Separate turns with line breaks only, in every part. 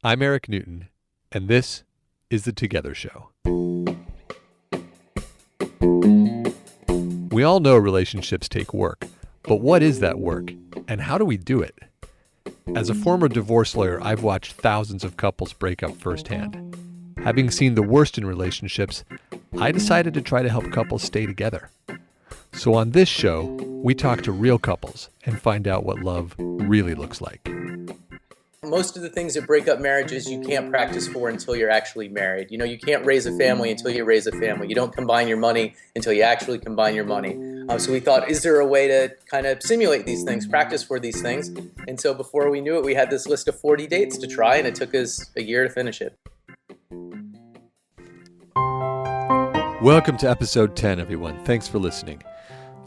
I'm Eric Newton, and this is The Together Show. We all know relationships take work, but what is that work, and how do we do it? As a former divorce lawyer, I've watched thousands of couples break up firsthand. Having seen the worst in relationships, I decided to try to help couples stay together. So on this show, we talk to real couples and find out what love really looks like.
Most of the things that break up marriages you can't practice for until you're actually married. You know, you can't raise a family until you raise a family. You don't combine your money until you actually combine your money. So we thought, is there a way to kind of simulate these things, practice for these things? And so before we knew it, we had this list of 40 dates to try, and it took us a year to finish it.
Welcome to episode 10, everyone. Thanks for listening.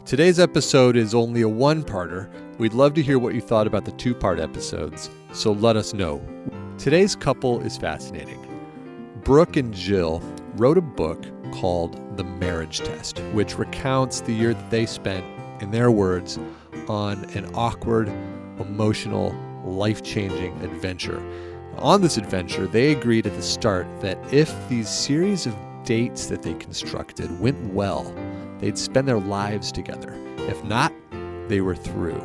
Today's episode is only a one-parter. We'd love to hear what you thought about the two-part episodes, so let us know. Today's couple is fascinating. Brook and Jill wrote a book called The Marriage Test, which recounts the year that they spent, in their words, on an awkward, emotional, life-changing adventure. On this adventure, they agreed at the start that if these series of dates that they constructed went well, they'd spend their lives together. If not, they were through.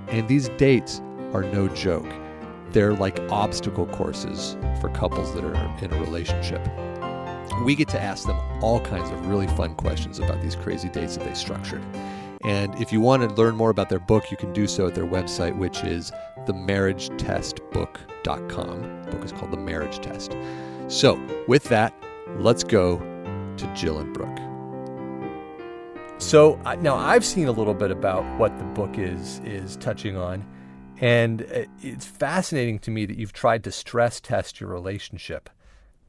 And these dates are no joke. They're like obstacle courses for couples that are in a relationship. We get to ask them all kinds of really fun questions about these crazy dates that they structured. And if you want to learn more about their book, you can do so at their website, which is themarriagetestbook.com. The book is called The Marriage Test. So with that, let's go to Jill and Brook. So now I've seen a little bit about what the book is touching on, and it's fascinating to me that you've tried to stress test your relationship.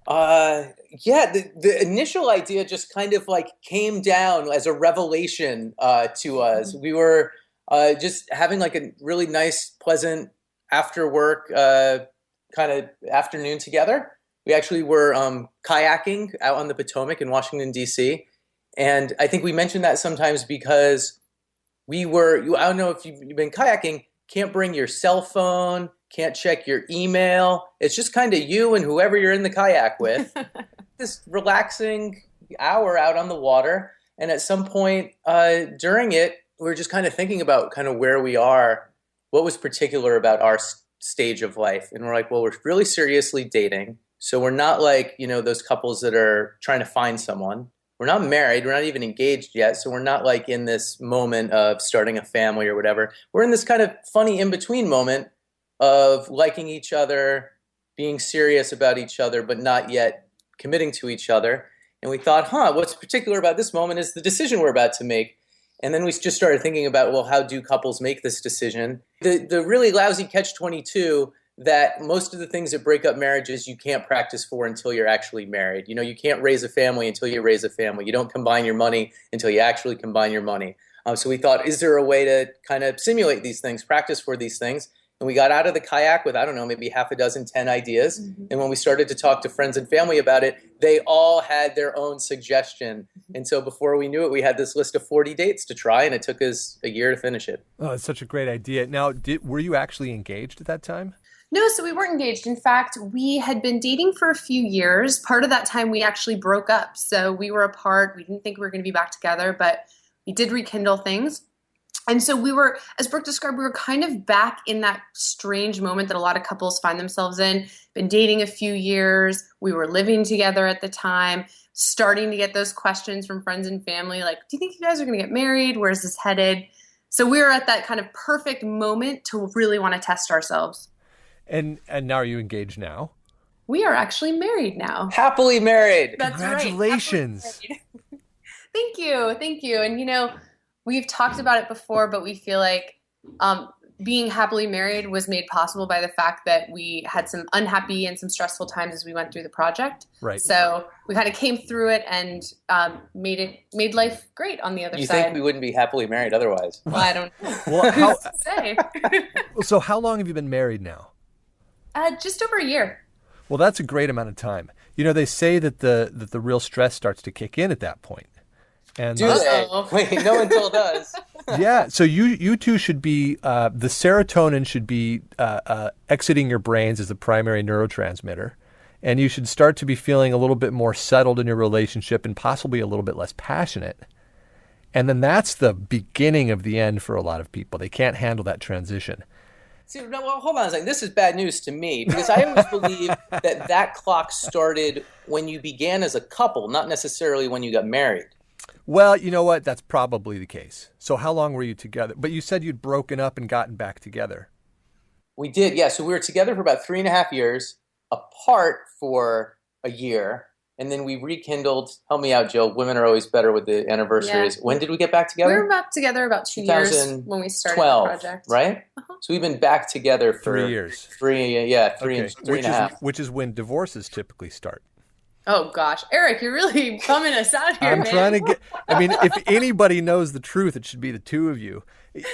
The initial idea just kind of like came down as a revelation to us. We were just having like a really nice, pleasant after work kind of afternoon together. We actually were kayaking out on the Potomac in Washington, D.C., and I think we mentioned that sometimes because I don't know if you've been kayaking, can't bring your cell phone, can't check your email. It's just kind of you and whoever you're in the kayak with. This relaxing hour out on the water. And at some point during it, we were just kind of thinking about kind of where we are, what was particular about our stage of life. And we're like, well, we're really seriously dating. So we're not like, those couples that are trying to find someone. We're not married. We're not even engaged yet. So we're not like in this moment of starting a family or whatever. We're in this kind of funny in-between moment of liking each other, being serious about each other, but not yet committing to each other. And we thought, what's particular about this moment is the decision we're about to make. And then we just started thinking about, well, how do couples make this decision? The really lousy catch-22 that most of the things that break up marriages you can't practice for until you're actually married. You can't raise a family until you raise a family. You don't combine your money until you actually combine your money. So we thought, is there a way to kind of simulate these things, practice for these things? And we got out of the kayak with, maybe half a dozen, 10 ideas. Mm-hmm. And when we started to talk to friends and family about it, they all had their own suggestion. And so before we knew it, we had this list of 40 dates to try, and it took us a year to finish it.
Oh, it's such a great idea. Now, were you actually engaged at that time?
No, so we weren't engaged. In fact, we had been dating for a few years. Part of that time, we actually broke up. So we were apart. We didn't think we were going to be back together, but we did rekindle things. And so we were, as Brooke described, we were kind of back in that strange moment that a lot of couples find themselves in. Been dating a few years. We were living together at the time, starting to get those questions from friends and family, like, do you think you guys are going to get married? Where's this headed? So we were at that kind of perfect moment to really want to test ourselves.
And now are you engaged now?
We are actually married now.
Happily married.
That's
Congratulations.
Right. Thank you. Thank you. And, we've talked about it before, but we feel like being happily married was made possible by the fact that we had some unhappy and some stressful times as we went through the project.
Right.
So we kind of came through it and made life great on the other side.
You think we wouldn't be happily married otherwise?
Well, I don't know.
Well,
say.
So how long have you been married now?
Just over a year.
Well, that's a great amount of time. They say that the real stress starts to kick in at that point. And
Do they? Wait, no one told us.
yeah, so you two should be, the serotonin should be exiting your brains as the primary neurotransmitter. And you should start to be feeling a little bit more settled in your relationship and possibly a little bit less passionate. And then that's the beginning of the end for a lot of people. They can't handle that transition.
See, no, well, hold on a second. This is bad news to me because I always believe that clock started when you began as a couple, not necessarily when you got married.
Well, you know what? That's probably the case. So how long were you together? But you said you'd broken up and gotten back together.
We did, yeah. So we were together for about 3.5 years, apart for a year, and then we rekindled. Help me out, Jill. Women are always better with the anniversaries. Yeah. When did we get back together?
We were back together about 2 years when we started the project.
Right? Uh-huh. So we've been back together for
3 years.
Three and a half.
Which is when divorces typically start.
Oh gosh, Eric, you're really bumming us out here, man.
Trying to get. I mean, if anybody knows the truth, it should be the two of you.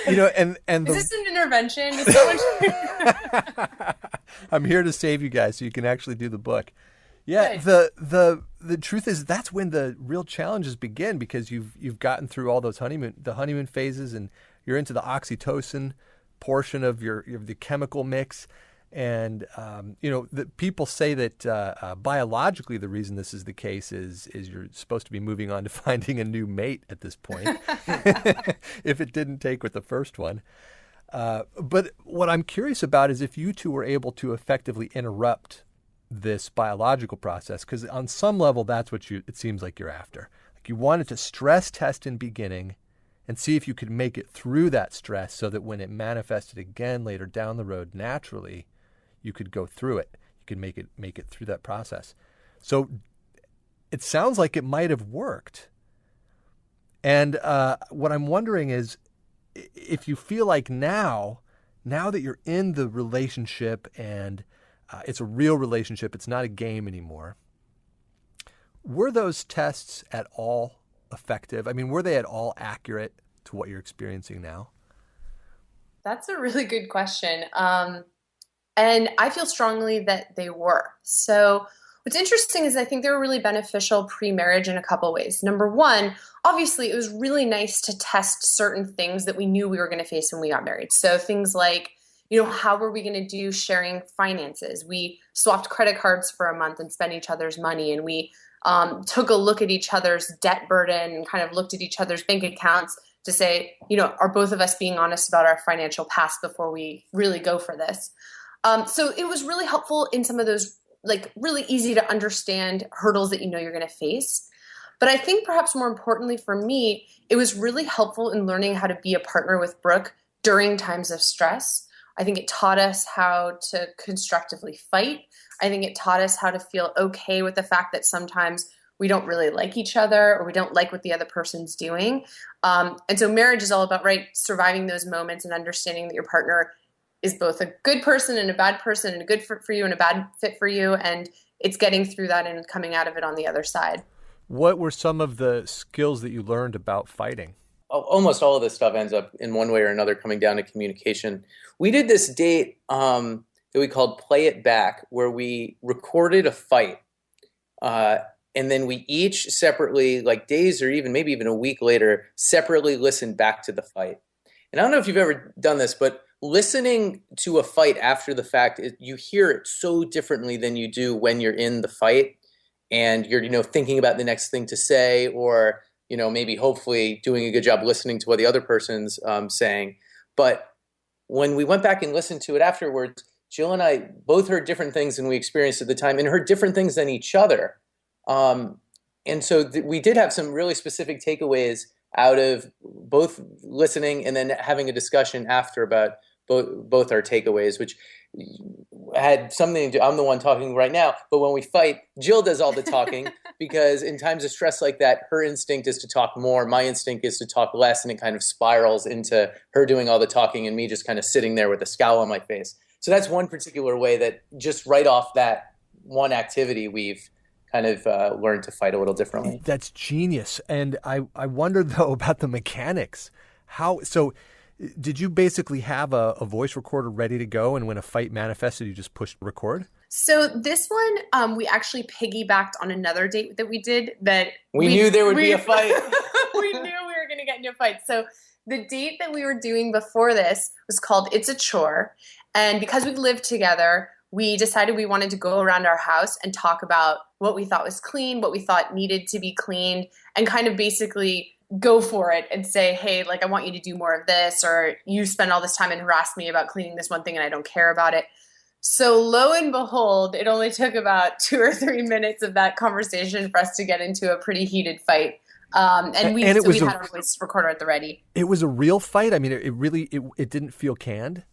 You know, and
is this an intervention? Is that
I'm here to save you guys, so you can actually do the book. Yeah, the truth is that's when the real challenges begin because you've gotten through all those honeymoon phases, and you're into the oxytocin portion of the chemical mix. And, the people say that biologically the reason this is the case is you're supposed to be moving on to finding a new mate at this point, if it didn't take with the first one. But what I'm curious about is if you two were able to effectively interrupt this biological process, because on some level that's what it seems like you're after. Like you wanted to stress test in beginning and see if you could make it through that stress so that when it manifested again later down the road naturally, you could go through it. You could make it through that process. So it sounds like it might have worked. And what I'm wondering is if you feel like now that you're in the relationship and it's a real relationship, it's not a game anymore, were those tests at all effective? I mean, were they at all accurate to what you're experiencing now?
That's a really good question. And I feel strongly that they were. So what's interesting is I think they were really beneficial pre-marriage in a couple ways. Number one, obviously it was really nice to test certain things that we knew we were going to face when we got married. So things like, how were we going to do sharing finances? We swapped credit cards for a month and spent each other's money. And we took a look at each other's debt burden and kind of looked at each other's bank accounts to say, are both of us being honest about our financial past before we really go for this? So it was really helpful in some of those like really easy to understand hurdles that you're going to face. But I think perhaps more importantly for me, it was really helpful in learning how to be a partner with Brooke during times of stress. I think it taught us how to constructively fight. I think it taught us how to feel okay with the fact that sometimes we don't really like each other or we don't like what the other person's doing. And so marriage is all about, surviving those moments and understanding that your partner is both a good person and a bad person and a good fit for you and a bad fit for you. And it's getting through that and coming out of it on the other side.
What were some of the skills that you learned about fighting?
Almost all of this stuff ends up in one way or another coming down to communication. We did this date that we called Play It Back, where we recorded a fight. And then we each separately, like days or maybe even a week later, separately listened back to the fight. And I don't know if you've ever done this, but listening to a fight after the fact, you hear it so differently than you do when you're in the fight and you're, thinking about the next thing to say or, maybe hopefully doing a good job listening to what the other person's saying. But when we went back and listened to it afterwards, Jill and I both heard different things than we experienced at the time and heard different things than each other. And so we did have some really specific takeaways out of both listening and then having a discussion after about both our takeaways, which had something to do. I'm the one talking right now, but when we fight, Jill does all the talking because in times of stress like that, her instinct is to talk more. My instinct is to talk less, and it kind of spirals into her doing all the talking and me just kind of sitting there with a scowl on my face. So that's one particular way that just right off that one activity, we've kind of learned to fight a little differently.
That's genius. And I wonder, though, about the mechanics. So did you basically have a voice recorder ready to go, and when a fight manifested, you just pushed record?
So this one, we actually piggybacked on another date that we did that
we knew there would be a fight.
we knew we were going to get into a fight. So the date that we were doing before this was called It's a Chore. And because we lived together, we decided we wanted to go around our house and talk about what we thought was clean, what we thought needed to be cleaned, and kind of basically go for it and say, hey, like, I want you to do more of this, or you spend all this time and harass me about cleaning this one thing and I don't care about it. So lo and behold, it only took about 2 or 3 minutes of that conversation for us to get into a pretty heated fight. And we had our voice recorder at the ready.
It was a real fight? I mean, it didn't feel canned?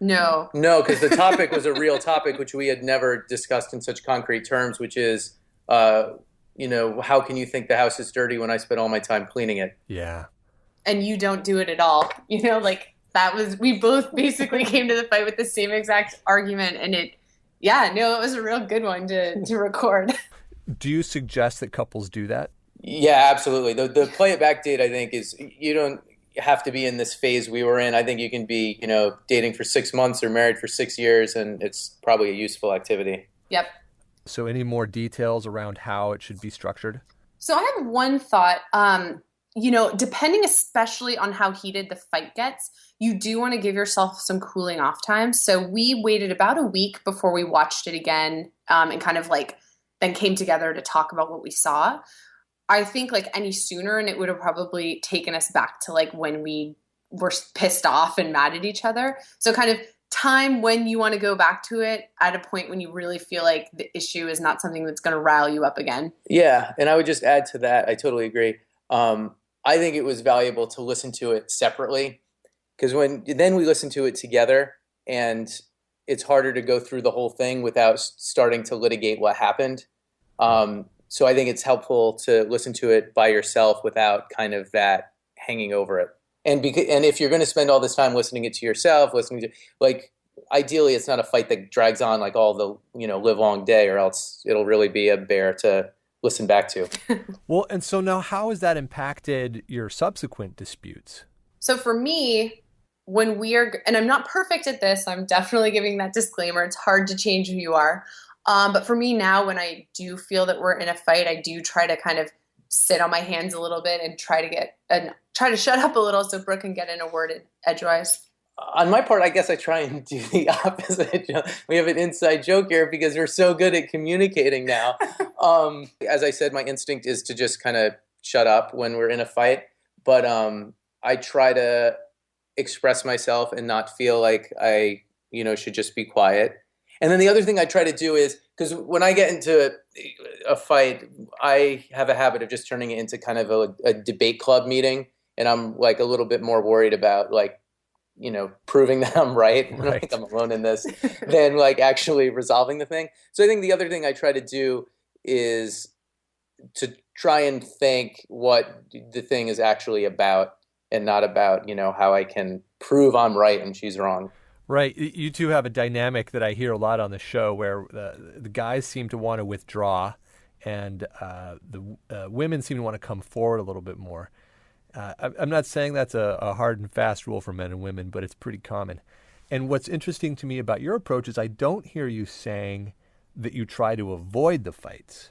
No, because the topic was a real topic, which we had never discussed in such concrete terms, which is, how can you think the house is dirty when I spend all my time cleaning it?
Yeah.
And you don't do it at all. We both basically came to the fight with the same exact argument. And it was a real good one to record.
Do you suggest that couples do that?
Yeah, absolutely. The play it back date, I think, is you don't have to be in this phase we were in. I think you can be, dating for 6 months or married for 6 years, and it's probably a useful activity.
Yep.
So any more details around how it should be structured?
So I have one thought. Depending especially on how heated the fight gets, you do want to give yourself some cooling off time. So we waited about a week before we watched it again, and kind of then came together to talk about what we saw. I think any sooner, and it would have probably taken us back to when we were pissed off and mad at each other. So kind of time when you want to go back to it at a point when you really feel like the issue is not something that's going to rile you up again.
Yeah, and I would just add to that, I totally agree. I think it was valuable to listen to it separately, because then we listen to it together, and it's harder to go through the whole thing without starting to litigate what happened. So I think it's helpful to listen to it by yourself without kind of that hanging over it. And if you're going to spend all this time listening it to yourself, ideally it's not a fight that drags on all the, live long day, or else it'll really be a bear to listen back to.
Well, and so now how has that impacted your subsequent disputes?
So for me, and I'm not perfect at this, I'm definitely giving that disclaimer. It's hard to change who you are. But for me now, when I do feel that we're in a fight, I do try to kind of sit on my hands a little bit and try to shut up a little so Brooke can get in a word edgewise.
On my part, I guess I try and do the opposite. We have an inside joke here because we're so good at communicating now. As I said, my instinct is to just kind of shut up when we're in a fight. But I try to express myself and not feel like I, should just be quiet. And then the other thing I try to do is, because when I get into a fight, I have a habit of just turning it into kind of a debate club meeting. And I'm a little bit more worried about proving that I'm right. I don't think I'm alone in this, than actually resolving the thing. So I think the other thing I try to do is to try and think what the thing is actually about, and not about, how I can prove I'm right and she's wrong.
Right. You two have a dynamic that I hear a lot on the show where the guys seem to want to withdraw, and the women seem to want to come forward a little bit more. I'm not saying that's a hard and fast rule for men and women, but it's pretty common. And what's interesting to me about your approach is I don't hear you saying that you try to avoid the fights.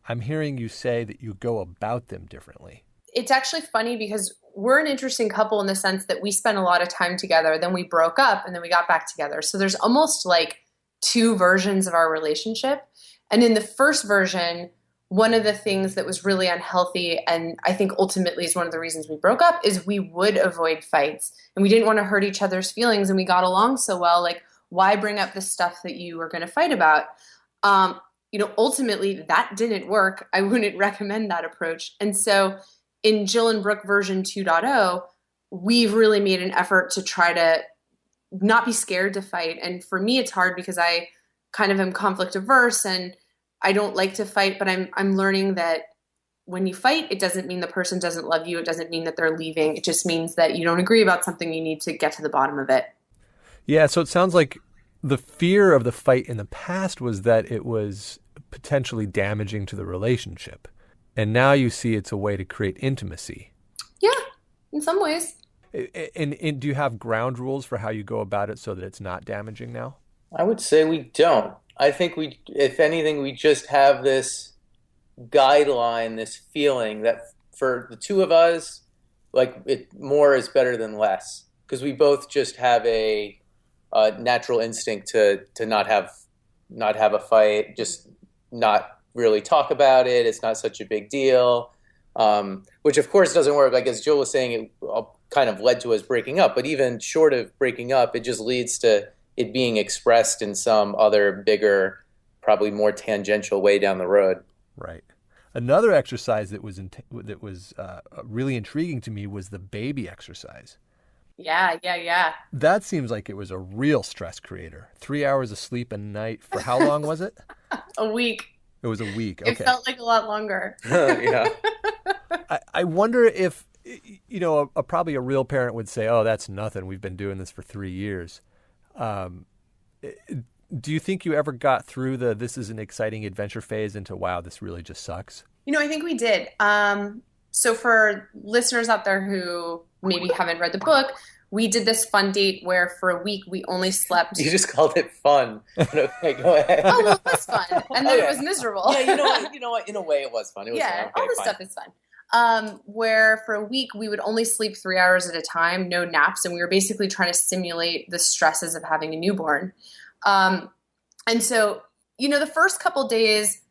I'm hearing you say that you go about them differently.
It's actually funny because we're an interesting couple in the sense that we spent a lot of time together, then we broke up, and then we got back together. So there's almost 2 versions of our relationship. And in the first version, one of the things that was really unhealthy, and I think ultimately is one of the reasons we broke up, is we would avoid fights. And we didn't want to hurt each other's feelings, and we got along so well. Why bring up the stuff that you were going to fight about? Ultimately, that didn't work. I wouldn't recommend that approach. And so in Jill and Brooke version 2.0, we've really made an effort to try to not be scared to fight. And for me, it's hard because I kind of am conflict averse and I don't like to fight, but I'm learning that when you fight, it doesn't mean the person doesn't love you. It doesn't mean that they're leaving. It just means that you don't agree about something. You need to get to the bottom of it.
Yeah. So it sounds like the fear of the fight in the past was that it was potentially damaging to the relationship. And now you see it's a way to create intimacy. Yeah,
in some ways.
And do you have ground rules for how you go about it so that it's not damaging now?
I would say we don't. I think if anything, we just have this guideline, this feeling that for the two of us, like more is better than less, because we both just have a natural instinct to not have a fight, just not really talk about it. It's not such a big deal, which of course doesn't work. Like as Jill was saying, it kind of led to us breaking up. But even short of breaking up, it just leads to it being expressed in some other bigger, probably more tangential way down the road.
Right. Another exercise that was really intriguing to me was the baby exercise.
Yeah.
That seems like it was a real stress creator. 3 hours of sleep a night for how long was it?
A week.
It was a week. Okay.
It felt like a lot longer.
Yeah.
I wonder if, probably a real parent would say, oh, that's nothing. We've been doing this for 3 years. Do you think you ever got through this is an exciting adventure phase into, wow, this really just sucks?
I think we did. So for listeners out there who maybe haven't read the book, we did this fun date where for a week we only slept.
You just called it fun. Okay, go ahead.
Oh, well, it was fun. And then it was miserable.
Yeah, you know what? In a way, it was fun. It was fun. Okay,
all this stuff is fun. Where for a week we would only sleep 3 hours at a time, no naps, and we were basically trying to simulate the stresses of having a newborn. And so, the first couple days,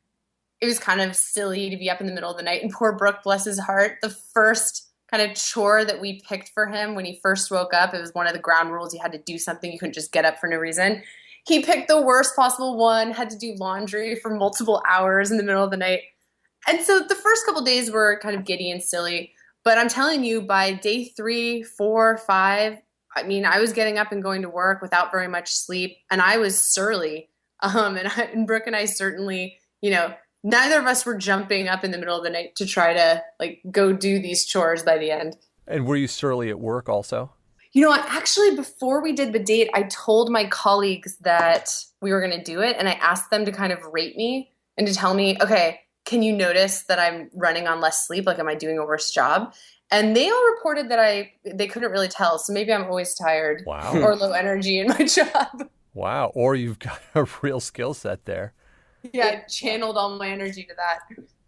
it was kind of silly to be up in the middle of the night. And poor Brook, bless his heart, the first kind of chore that we picked for him when he first woke up, it was one of the ground rules. You had to do something. You couldn't just get up for no reason. He picked the worst possible one, had to do laundry for multiple hours in the middle of the night. And so the first couple days were kind of giddy and silly. But I'm telling you, by day 3, 4, 5, I was getting up and going to work without very much sleep. And I was surly. And Brook and I certainly, neither of us were jumping up in the middle of the night to try to go do these chores by the end.
And were you surly at work also?
Actually, before we did the date, I told my colleagues that we were going to do it. And I asked them to kind of rate me and to tell me, okay, can you notice that I'm running on less sleep? Am I doing a worse job? And they all reported that they couldn't really tell. So maybe I'm always tired.
Wow.
Or low energy in my job.
Wow. Or you've got a real skill set there.
Yeah, I channeled all my energy to that.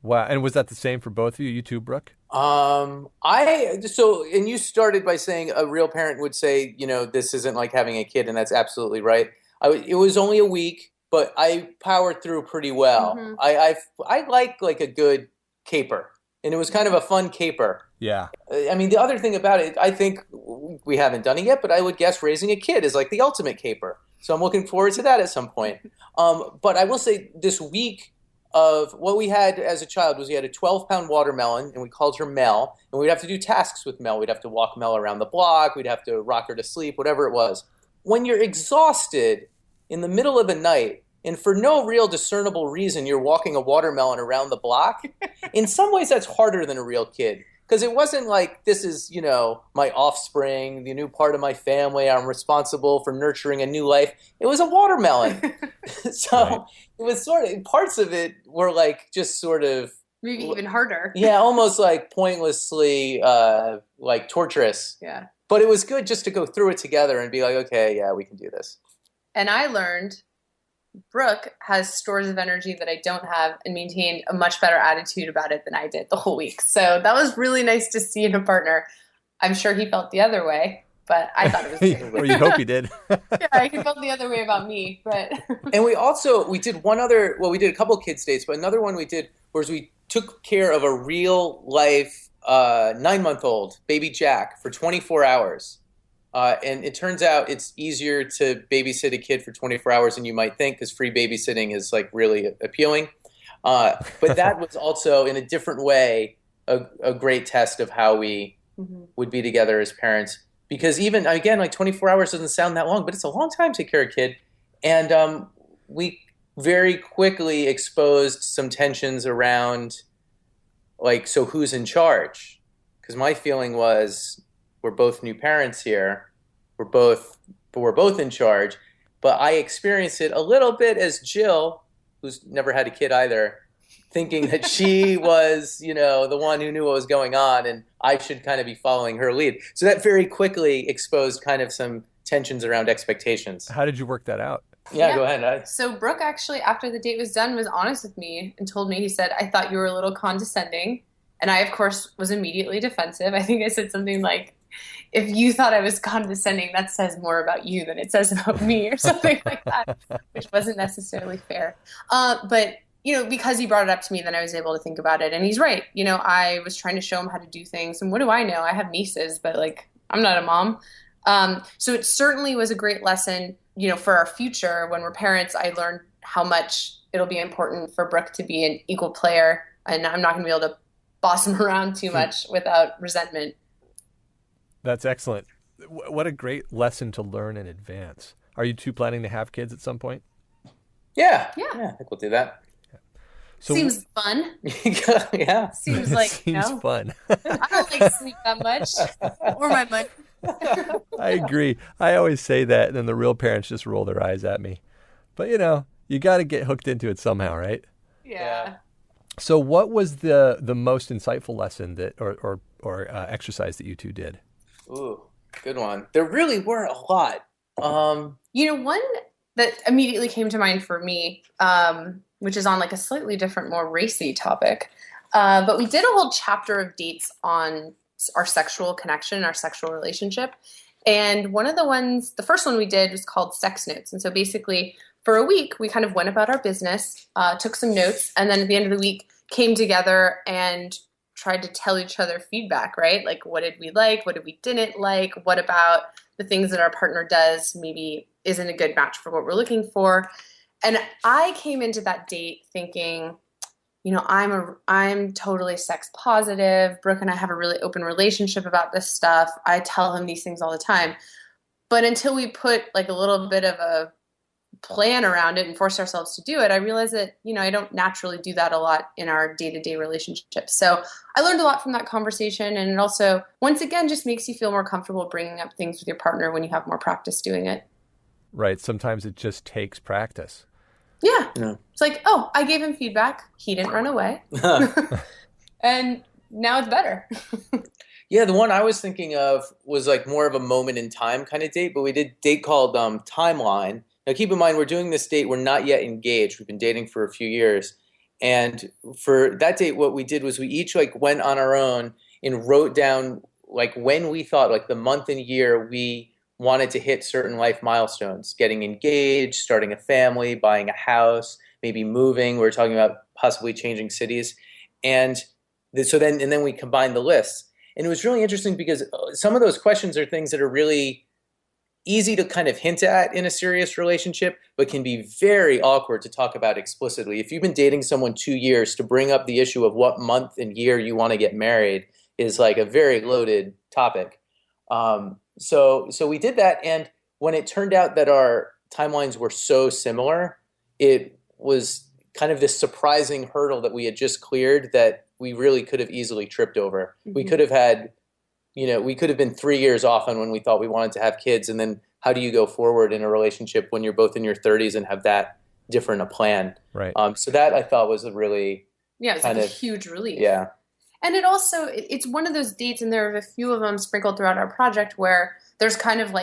Wow. And was that the same for both of you? You too, Brook?
And you started by saying a real parent would say, this isn't like having a kid, and that's absolutely right. It was only a week, but I powered through pretty well.
Mm-hmm.
I like a good caper, and it was kind of a fun caper.
Yeah.
The other thing about it, I think we haven't done it yet, but I would guess raising a kid is like the ultimate caper. So I'm looking forward to that at some point. But I will say this week of what we had as a child was we had a 12-pound watermelon, and we called her Mel, and we'd have to do tasks with Mel. We'd have to walk Mel around the block. We'd have to rock her to sleep, whatever it was. When you're exhausted in the middle of the night, and for no real discernible reason, you're walking a watermelon around the block, in some ways that's harder than a real kid. Because it wasn't like, this is, my offspring, the new part of my family, I'm responsible for nurturing a new life. It was a watermelon. So right. It was parts of it were just sort of...
Maybe even harder.
Yeah, almost pointlessly, torturous.
Yeah.
But it was good just to go through it together and be like, okay, yeah, we can do this.
And I learned Brook has stores of energy that I don't have and maintained a much better attitude about it than I did the whole week. So that was really nice to see in a partner. I'm sure he felt the other way, but I thought it was great.
Or you hope he did.
Yeah, he felt the other way about me. But
and we did we did a couple of kids' dates, but another one we did was we took care of a real life 9-month-old baby Jack for 24 hours. And it turns out it's easier to babysit a kid for 24 hours than you might think, because free babysitting is really appealing. But that was also in a different way a great test of how we would be together as parents. Because even, again, 24 hours doesn't sound that long, but it's a long time to take care of a kid. And we very quickly exposed some tensions around, so who's in charge? Because my feeling was, we're both new parents here. We're both in charge. But I experienced it a little bit as Jill, who's never had a kid either, thinking that she was, the one who knew what was going on, and I should kind of be following her lead. So that very quickly exposed kind of some tensions around expectations.
How did you work that out?
Yeah, go ahead.
So Brook actually, after the date was done, was honest with me and told me, he said, I thought you were a little condescending. And I, of course, was immediately defensive. I think I said something like, if you thought I was condescending, that says more about you than it says about me, or something like that, which wasn't necessarily fair. But, because he brought it up to me, then I was able to think about it. And he's right. I was trying to show him how to do things. And what do I know? I have nieces, but I'm not a mom. So it certainly was a great lesson, for our future. When we're parents, I learned how much it'll be important for Brooke to be an equal player. And I'm not going to be able to boss him around too much without resentment.
That's excellent. What a great lesson to learn in advance. Are you two planning to have kids at some point?
Yeah, I think we'll do that.
So,
seems fun.
Yeah.
Seems like,
seems fun.
I don't like sleep that much, or my money.
I agree. I always say that, and then the real parents just roll their eyes at me. But, you got to get hooked into it somehow, right?
Yeah.
So what was the most insightful lesson that or exercise that you two did?
Ooh, good one. There really were a lot.
One that immediately came to mind for me, which is on a slightly different, more racy topic. But we did a whole chapter of dates on our sexual connection, our sexual relationship. And the first one we did was called Sex Notes. And so basically for a week, we kind of went about our business, took some notes, and then at the end of the week came together and tried to tell each other feedback, right? Like, what did we like? What did we didn't like? What about the things that our partner does maybe isn't a good match for what we're looking for? And I came into that date thinking, I'm totally sex positive. Brooke and I have a really open relationship about this stuff. I tell him these things all the time. But until we put a little bit of a plan around it and force ourselves to do it, I realized that, I don't naturally do that a lot in our day-to-day relationships. So I learned a lot from that conversation. And it also, once again, just makes you feel more comfortable bringing up things with your partner when you have more practice doing it.
Right. Sometimes it just takes practice.
Yeah. It's like, oh, I gave him feedback. He didn't run away. And now it's better.
Yeah, the one I was thinking of was more of a moment in time kind of date, but we did a date called Timeline. Now, keep in mind, we're doing this date. We're not yet engaged. We've been dating for a few years. And for that date, what we did was we each went on our own and wrote down when we thought the month and year we wanted to hit certain life milestones, getting engaged, starting a family, buying a house, maybe moving. We were talking about possibly changing cities. And then we combined the lists. And it was really interesting because some of those questions are things that are really easy to kind of hint at in a serious relationship, but can be very awkward to talk about explicitly. If you've been dating someone 2 years, to bring up the issue of what month and year you want to get married is a very loaded topic. So we did that, and when it turned out that our timelines were so similar, it was kind of this surprising hurdle that we had just cleared that we really could have easily tripped over. Mm-hmm. We could have had, we could have been 3 years off on when we thought we wanted to have kids, and then how do you go forward in a relationship when you're both in your 30s and have that different a plan?
Right.
So that I thought was a really
it's a huge relief.
Yeah.
And it's one of those dates, and there are a few of them sprinkled throughout our project where there's kind of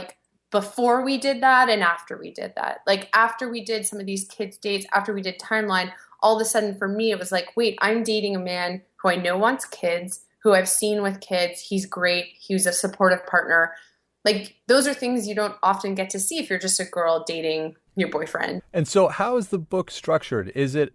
before we did that and after we did that. After we did some of these kids' dates, after we did Timeline, all of a sudden for me, it was wait, I'm dating a man who I know wants kids, who I've seen with kids. He's great. He's a supportive partner. Those are things you don't often get to see if you're just a girl dating your boyfriend.
And so how is the book structured? Is it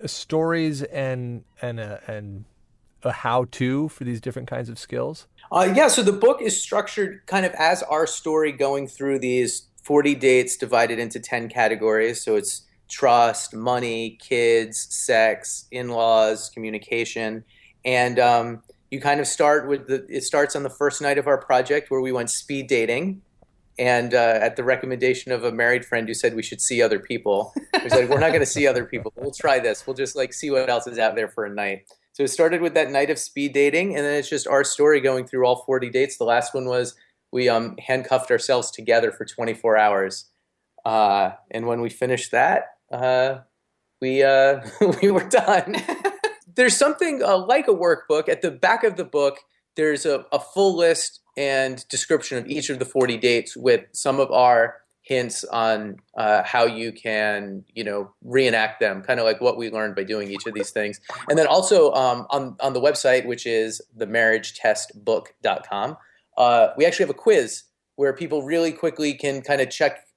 stories and a how-to for these different kinds of skills?
So the book is structured kind of as our story, going through these 40 dates divided into 10 categories. So it's trust, money, kids, sex, in-laws, communication. And you kind of start with it starts on the first night of our project where we went speed dating. And at the recommendation of a married friend who said we should see other people, we said, we're not going to see other people. We'll try this. We'll just see what else is out there for a night. So it started with that night of speed dating, and then it's just our story going through all 40 dates. The last one was we handcuffed ourselves together for 24 hours. And when we finished that, we were done. There's something like a workbook. At the back of the book, there's a full list and description of each of the 40 dates with some of our hints on how you can, reenact them, kind of like what we learned by doing each of these things. And then also on the website, which is themarriagetestbook.com, we actually have a quiz where people really quickly can kind of check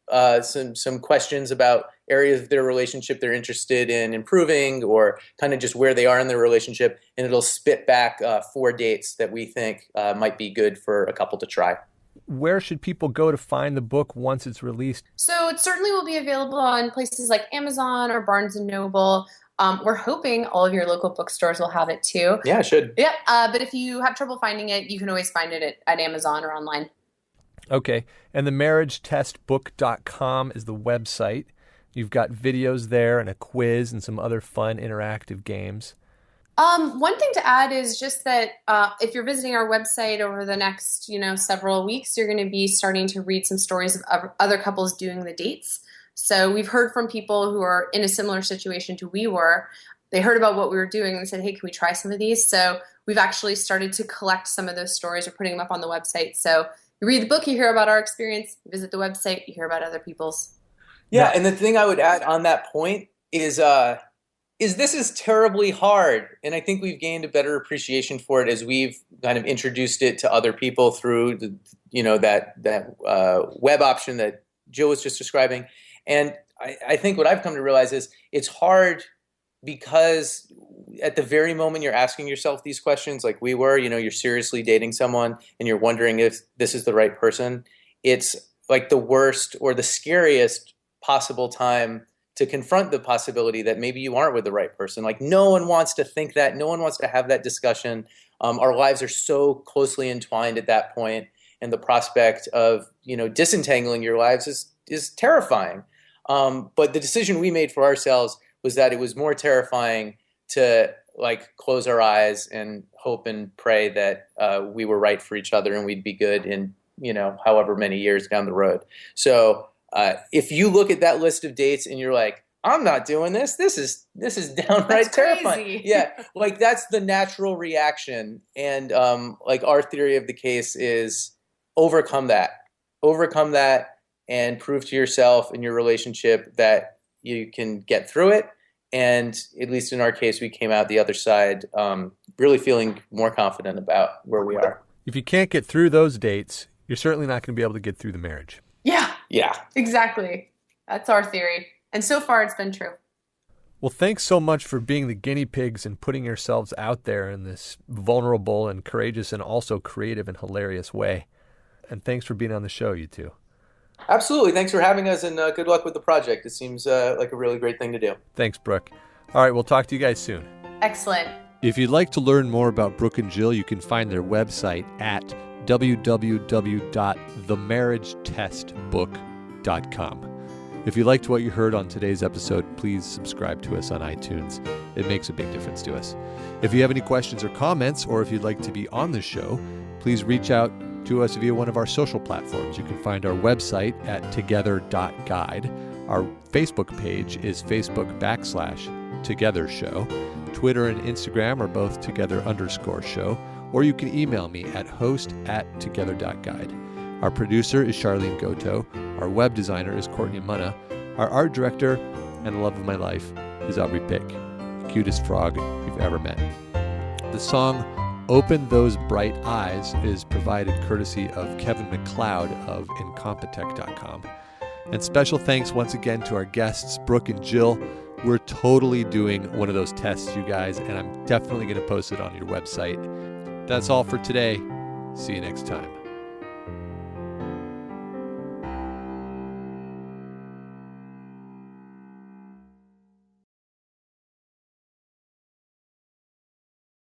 some questions about areas of their relationship they're interested in improving, or kind of just where they are in their relationship, and it'll spit back 4 dates that we think might be good for a couple to try.
Where should people go to find the book once it's released?
So it certainly will be available on places like Amazon or Barnes & Noble. We're hoping all of your local bookstores will have it too.
Yeah, it should.
Yeah, but if you have trouble finding it, you can always find it at Amazon or online.
Okay, and the marriagetestbook.com is the website. You've got videos there and a quiz and some other fun interactive games.
One thing to add is just that if you're visiting our website over the next, several weeks, you're going to be starting to read some stories of other couples doing the dates. So we've heard from people who are in a similar situation to we were. They heard about what we were doing and said, hey, can we try some of these? So we've actually started to collect some of those stories. We're putting them up on the website. So you read the book, you hear about our experience. You visit the website, you hear about other people's.
Yeah, and the thing I would add on that point is this is terribly hard, and I think we've gained a better appreciation for it as we've kind of introduced it to other people through that web option that Jill was just describing. And I think what I've come to realize is it's hard because at the very moment you're asking yourself these questions, like we were, you're seriously dating someone and you're wondering if this is the right person. It's like the worst or the scariest possible time to confront the possibility that maybe you aren't with the right person. Like no one wants to think that. No one wants to have that discussion. Our lives are so closely entwined at that point, and the prospect of disentangling your lives is terrifying. But the decision we made for ourselves was that it was more terrifying to close our eyes and hope and pray that we were right for each other and we'd be good in however many years down the road. So if you look at that list of dates and you're like, I'm not doing this. This is downright terrifying. Yeah, that's the natural reaction. And our theory of the case is overcome that, and prove to yourself and your relationship that you can get through it. And at least in our case, we came out the other side really feeling more confident about where we are.
If you can't get through those dates, you're certainly not going to be able to get through the marriage.
Yeah, exactly. That's our theory. And so far, it's been true.
Well, thanks so much for being the guinea pigs and putting yourselves out there in this vulnerable and courageous and also creative and hilarious way. And thanks for being on the show, you two.
Absolutely. Thanks for having us, and good luck with the project. It seems like a really great thing to do.
Thanks, Brooke. All right, we'll talk to you guys soon.
Excellent.
If you'd like to learn more about Brook and Jill, you can find their website at www.themarriagetestbook.com. If you liked what you heard on today's episode, please subscribe to us on iTunes. It makes a big difference to us. If you have any questions or comments, or if you'd like to be on the show, please reach out to us via one of our social platforms. You can find our website at together.guide. Our Facebook page is Facebook.com/TogetherShow. Twitter and Instagram are both Together_show. Or you can email me at host@together.guide. Our producer is Charlene Goto. Our web designer is Courtney Munna. Our art director and the love of my life is Aubrey Pick, the cutest frog you've ever met. The song Open Those Bright Eyes is provided courtesy of Kevin MacLeaod of Incompetech.com. And special thanks once again to our guests, Brook and Jill. We're totally doing one of those tests, you guys, and I'm definitely going to post it on your website. That's all for today. See you next time.